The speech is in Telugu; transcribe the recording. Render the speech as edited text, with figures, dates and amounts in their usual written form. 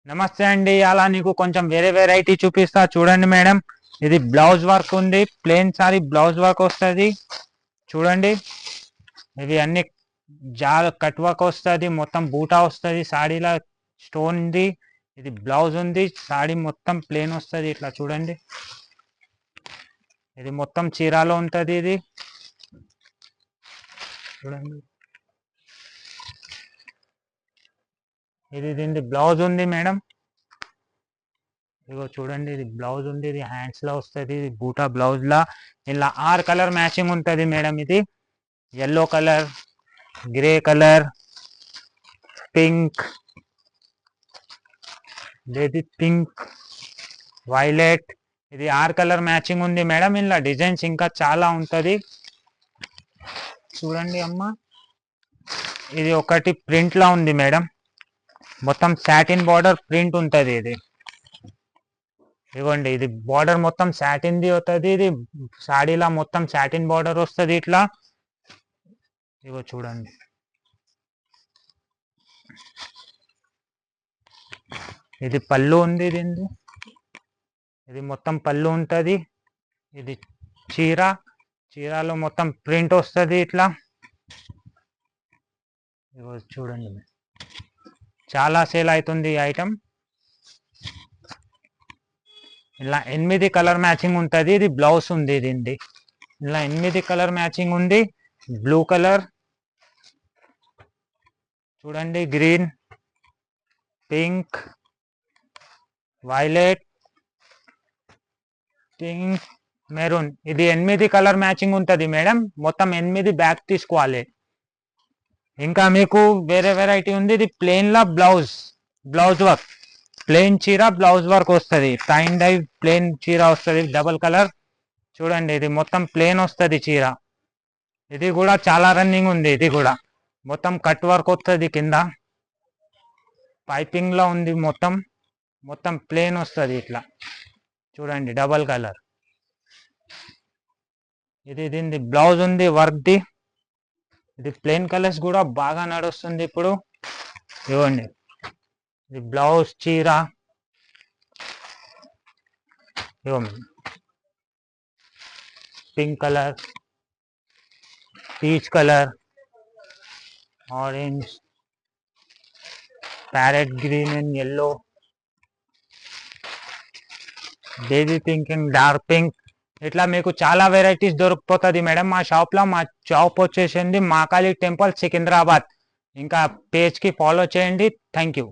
నమస్తే అండి. అలా నీకు కొంచెం వేరే వెరైటీ చూపిస్తా చూడండి మేడం. ఇది బ్లౌజ్ వర్క్ ఉంది, ప్లెయిన్ సారీ బ్లౌజ్ వర్క్ వస్తుంది చూడండి. ఇవి అన్ని కట్ వర్క్ వస్తుంది, మొత్తం బూటా వస్తుంది, సాడీలా స్టోన్ ఉంది. ఇది బ్లౌజ్ ఉంది, సాడీ మొత్తం ప్లెయిన్ వస్తుంది ఇట్లా చూడండి. ఇది మొత్తం చీరాలో ఉంటుంది. ఇది చూడండి, ఇది దీని బ్లౌజ్ ఉంది మేడం. ఇగో చూడండి, ఇది బ్లౌజ్ ఉంది, ఇది హ్యాండ్స్ లో వస్తుంది, ఇది బూటా బ్లౌజ్ లా ఇలా 6 కలర్ మ్యాచింగ్ ఉంటుంది మేడం. ఇది yellow colour, grey colour, pink, baby pink, violet, ఇది 6 కలర్ మ్యాచింగ్ ఉంది మేడం. ఇలా డిజైన్స్ ఇంకా చాలా ఉంటుంది చూడండి అమ్మ. ఇది ఒకటి ప్రింట్ లా ఉంది మేడం, మొత్తం సాటిన్ బార్డర్ ప్రింట్ ఉంటుంది. ఇది ఇవ్వండి, ఇది బార్డర్ మొత్తం సాటిన్ ది అవుతుంది. ఇది సాడీలా మొత్తం సాటిన్ బార్డర్ వస్తుంది ఇట్లా. ఇగో చూడండి, ఇది పళ్ళు ఉంది దీనిది. ఇది మొత్తం పళ్ళు ఉంటుంది. ఇది చీరలో మొత్తం ప్రింట్ వస్తుంది ఇట్లా. ఇగో చూడండి, చాలా సేల్ అవుతుంది ఈ ఐటమ్. ఇలా 8 కలర్ మ్యాచింగ్ ఉంటుంది. ఇది బ్లౌజ్ ఉంది దీనిది. ఇలా 8 కలర్ మ్యాచింగ్ ఉంది. బ్లూ కలర్ చూడండి, green, pink, violet, pink, maroon, ఇది 8 కలర్ మ్యాచింగ్ ఉంటుంది మేడం. మొత్తం 8 బ్యాగ్ తీసుకోవాలి. ఇంకా మీకు వేరే వెరైటీ ఉంది. ఇది ప్లెయిన్ లా బ్లౌజ్ వర్క్, ప్లెయిన్ చీర బ్లౌజ్ వర్క్ వస్తుంది. టైన్ డై ప్లెయిన్ చీర వస్తుంది, డబల్ కలర్ చూడండి. ఇది మొత్తం ప్లెయిన్ వస్తుంది చీర. ఇది కూడా చాలా రన్నింగ్ ఉంది. ఇది కూడా మొత్తం కట్ వర్క్ వస్తుంది, కింద పైపింగ్ లో ఉంది. మొత్తం ప్లెయిన్ వస్తుంది ఇట్లా చూడండి, డబల్ కలర్. ఇది దీనిది బ్లౌజ్ ఉంది వర్క్ ది. ఇది ప్లెయిన్ కలర్స్ కూడా బాగా నడుస్తుంది ఇప్పుడు. ఇవ్వండి, ఇది బ్లౌజ్ చీర. ఇవ్వండి, pink colour, peach colour, orange, parrot green and yellow, baby pink and dark pink. ఇట్లా మీకు చాలా వెరైటీస్ దొరికిపోతుంది మేడం మా షాప్లో. మా షాప్ వచ్చేసింది మహాకాళి టెంపుల్, సికింద్రాబాద్. ఇంకా పేజ్కి ఫాలో చేయండి. Thank you.